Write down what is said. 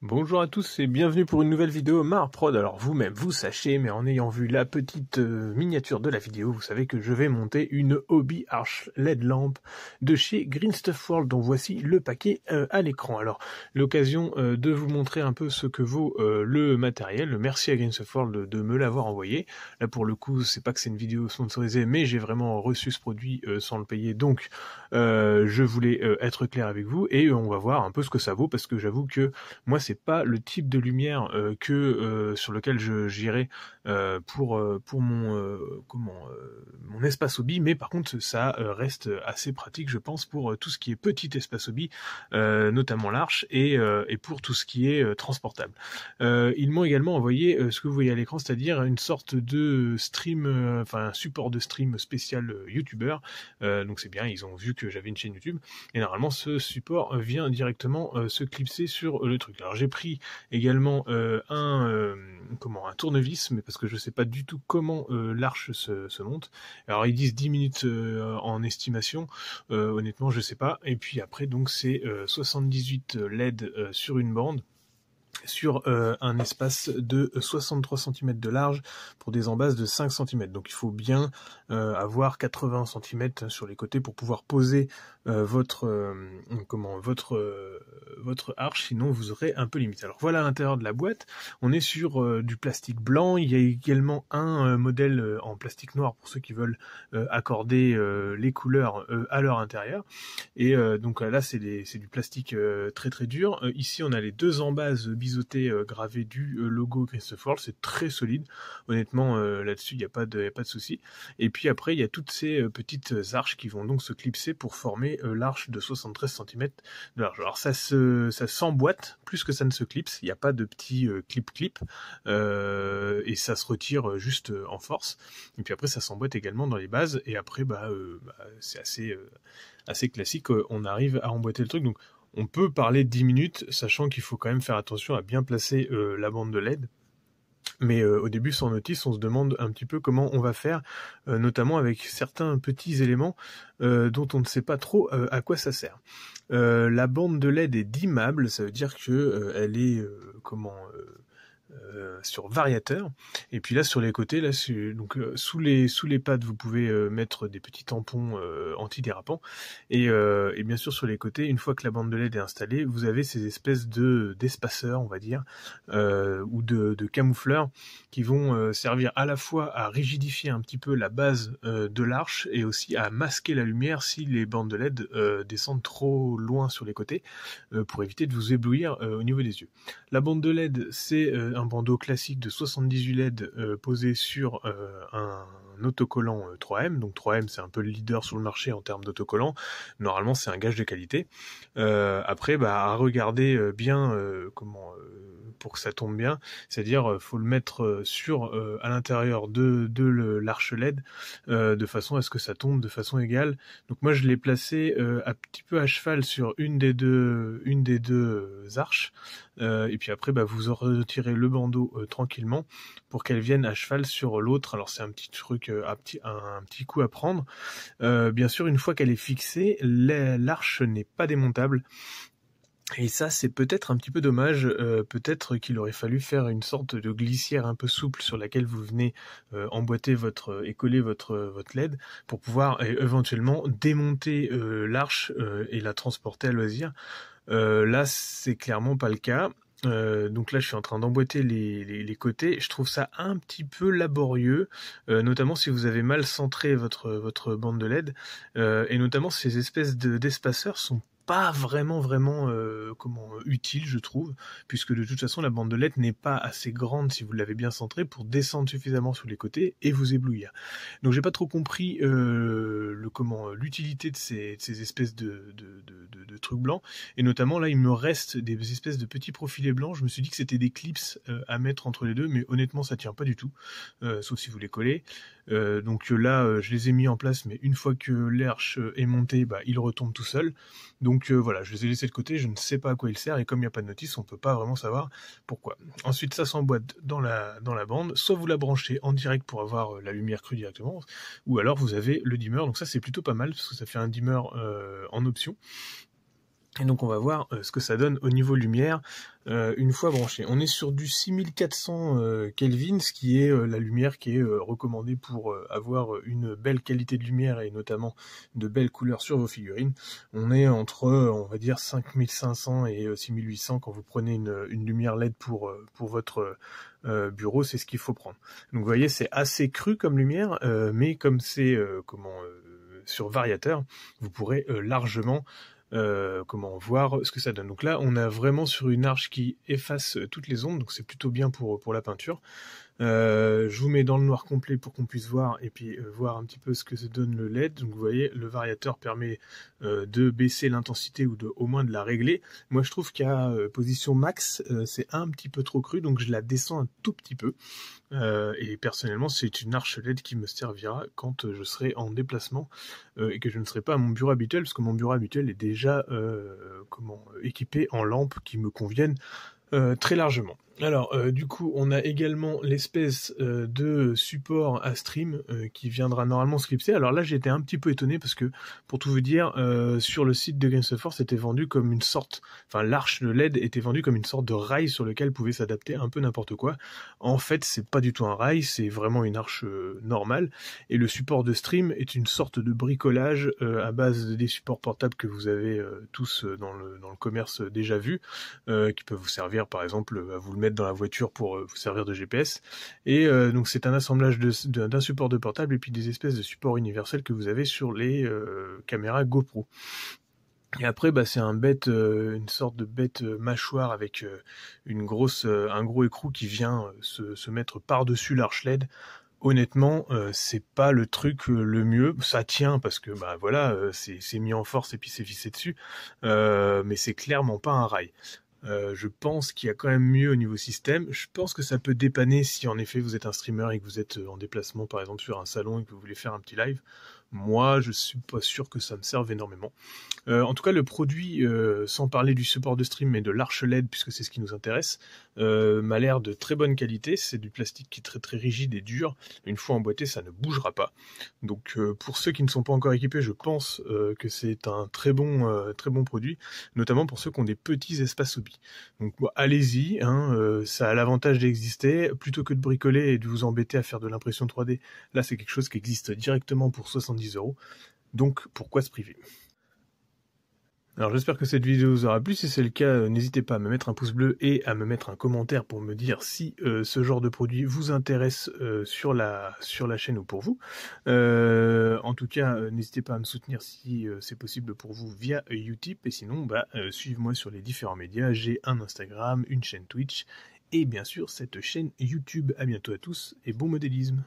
Bonjour à tous et bienvenue pour une nouvelle vidéo Marprod. Alors vous-même, vous sachez, mais en ayant vu la petite miniature de la vidéo, vous savez que je vais monter une Hobby Arch LED lampe de chez Green Stuff World, dont voici le paquet à l'écran. Alors, l'occasion de vous montrer un peu ce que vaut le matériel. Merci à Green Stuff World de me l'avoir envoyé. Là pour le coup, c'est pas que c'est une vidéo sponsorisée, mais j'ai vraiment reçu ce produit sans le payer, donc je voulais être clair avec vous et on va voir un peu ce que ça vaut, parce que j'avoue que moi, c'est pas le type de lumière sur lequel j'irai pour mon espace hobby, mais par contre ça reste assez pratique, je pense, pour tout ce qui est petit espace hobby, notamment l'arche, et pour tout ce qui est transportable. Ils m'ont également envoyé ce que vous voyez à l'écran, c'est-à-dire une sorte de stream, un support de stream spécial YouTuber. Donc c'est bien, ils ont vu que j'avais une chaîne YouTube, et normalement ce support vient directement se clipser sur le truc. Alors j'ai pris également un tournevis, mais parce que je sais pas du tout comment l'arche se monte. Alors ils disent 10 minutes en estimation, honnêtement je sais pas. Et puis après donc c'est 78 LED sur une bande, sur un espace de 63 cm de large pour des embases de 5 cm. Donc il faut bien avoir 80 cm sur les côtés pour pouvoir poser votre arche, sinon vous aurez un peu limite. Alors voilà à l'intérieur de la boîte, on est sur du plastique blanc. Il y a également un modèle en plastique noir pour ceux qui veulent accorder les couleurs à leur intérieur. Et donc là c'est du plastique très très dur. Ici on a les deux embases biseauté gravé du logo Green Stuff World, c'est très solide, honnêtement. Là-dessus il n'y a pas de souci. Et puis après il y a toutes ces petites arches qui vont donc se clipser pour former l'arche de 73 cm de large. Alors ça s'emboîte plus que ça ne se clipse, il n'y a pas de petit clip et ça se retire juste en force. Et puis après ça s'emboîte également dans les bases, et après c'est assez classique, on arrive à emboîter le truc. Donc on peut parler de 10 minutes, sachant qu'il faut quand même faire attention à bien placer la bande de LED. Mais au début, sans notice, on se demande un petit peu comment on va faire, notamment avec certains petits éléments dont on ne sait pas trop à quoi ça sert. La bande de LED est dimmable, ça veut dire que elle est sur variateur. Et puis là sur les côtés, là sous les pattes, vous pouvez mettre des petits tampons antidérapants, et bien sûr sur les côtés, une fois que la bande de LED est installée, vous avez ces espèces d'espaceurs, on va dire, ou de camoufleurs, qui vont servir à la fois à rigidifier un petit peu la base de l'arche, et aussi à masquer la lumière si les bandes de LED descendent trop loin sur les côtés, pour éviter de vous éblouir au niveau des yeux. La bande de LED, c'est un bandeau classique de 78 LED posé sur un autocollant 3M. Donc 3M, c'est un peu le leader sur le marché en termes d'autocollants. Normalement, c'est un gage de qualité. Après, à regarder bien pour que ça tombe bien, c'est-à-dire faut le mettre à l'intérieur de l'arche LED de façon à ce que ça tombe de façon égale. Donc moi, je l'ai placé un petit peu à cheval sur une des deux arches. Et puis après, vous retirez le bandeau tranquillement pour qu'elle vienne à cheval sur l'autre. Alors c'est un petit truc, un petit coup à prendre. Bien sûr, une fois qu'elle est fixée, l'arche n'est pas démontable. Et ça, c'est peut-être un petit peu dommage. Peut-être qu'il aurait fallu faire une sorte de glissière un peu souple sur laquelle vous venez emboîter et coller votre LED, pour pouvoir éventuellement démonter l'arche et la transporter à loisir. Là, c'est clairement pas le cas. Donc là, je suis en train d'emboîter les côtés. Je trouve ça un petit peu laborieux, notamment si vous avez mal centré votre bande de LED, et notamment ces espèces d'espaceurs sont pas vraiment utile, je trouve, puisque de toute façon la bande de LED n'est pas assez grande, si vous l'avez bien centrée, pour descendre suffisamment sur les côtés et vous éblouir. Donc j'ai pas trop compris l'utilité de ces espèces de trucs blancs, et notamment là il me reste des espèces de petits profilés blancs. Je me suis dit que c'était des clips à mettre entre les deux, mais honnêtement ça tient pas du tout, sauf si vous les collez. Donc là je les ai mis en place, mais une fois que l'arche est montée, il retombe tout seul. Donc voilà, je les ai laissés de côté, je ne sais pas à quoi il sert, et comme il n'y a pas de notice, on ne peut pas vraiment savoir pourquoi. Ensuite, ça s'emboîte dans la bande, soit vous la branchez en direct pour avoir la lumière crue directement, ou alors vous avez le dimmer. Donc ça c'est plutôt pas mal, parce que ça fait un dimmer en option. Et donc on va voir ce que ça donne au niveau lumière une fois branché. On est sur du 6400 Kelvin, ce qui est la lumière qui est recommandée pour avoir une belle qualité de lumière et notamment de belles couleurs sur vos figurines. On est entre, on va dire, 5500 et 6800 quand vous prenez une lumière LED pour votre bureau, c'est ce qu'il faut prendre. Donc vous voyez, c'est assez cru comme lumière, mais comme c'est sur variateur, vous pourrez largement voir ce que ça donne. Donc là, on a vraiment sur une arche qui efface toutes les ombres, donc c'est plutôt bien pour la peinture. Je vous mets dans le noir complet pour qu'on puisse voir et puis voir un petit peu ce que ça donne le LED. Donc vous voyez, le variateur permet de baisser l'intensité ou au moins de la régler. Moi je trouve qu'à position max, c'est un petit peu trop cru, donc je la descends un tout petit peu. Et personnellement, c'est une arche LED qui me servira quand je serai en déplacement et que je ne serai pas à mon bureau habituel, parce que mon bureau habituel est déjà équipé en lampes qui me conviennent très largement. Alors, du coup, on a également l'espèce de support à stream qui viendra normalement scripté. Alors là, j'étais un petit peu étonné parce que, pour tout vous dire, sur le site de Games of War, c'était vendu comme une sorte... Enfin, l'arche de LED était vendue comme une sorte de rail sur lequel pouvait s'adapter un peu n'importe quoi. En fait, c'est pas du tout un rail, c'est vraiment une arche normale. Et le support de stream est une sorte de bricolage à base des supports portables que vous avez tous dans le commerce déjà vu, qui peuvent vous servir, par exemple, à vous le mettre dans la voiture pour vous servir de GPS. Et donc c'est un assemblage d'un support de portable et puis des espèces de supports universels que vous avez sur les caméras GoPro. Et après, c'est une sorte de bête mâchoire avec un gros écrou qui vient se mettre par-dessus l'arche LED. Honnêtement, c'est pas le truc le mieux. Ça tient parce que c'est mis en force et puis c'est vissé dessus, mais c'est clairement pas un rail. Je pense qu'il y a quand même mieux au niveau système. Je pense que ça peut dépanner si en effet vous êtes un streamer et que vous êtes en déplacement par exemple sur un salon et que vous voulez faire un petit live. Moi, je suis pas sûr que ça me serve énormément. En tout cas, le produit, sans parler du support de stream, mais de l'arche LED, puisque c'est ce qui nous intéresse, m'a l'air de très bonne qualité. C'est du plastique qui est très très rigide et dur. Une fois emboîté, ça ne bougera pas. Donc, pour ceux qui ne sont pas encore équipés, je pense que c'est un très bon produit, notamment pour ceux qui ont des petits espaces hobby. Donc, allez-y, ça a l'avantage d'exister. Plutôt que de bricoler et de vous embêter à faire de l'impression 3D, là, c'est quelque chose qui existe directement pour 70 €. Donc, pourquoi se priver ? Alors j'espère que cette vidéo vous aura plu, si c'est le cas, n'hésitez pas à me mettre un pouce bleu et à me mettre un commentaire pour me dire si ce genre de produit vous intéresse sur la chaîne ou pour vous. En tout cas, n'hésitez pas à me soutenir si c'est possible pour vous via Utip, et sinon suivez-moi sur les différents médias, j'ai un Instagram, une chaîne Twitch et bien sûr cette chaîne YouTube. À bientôt à tous et bon modélisme.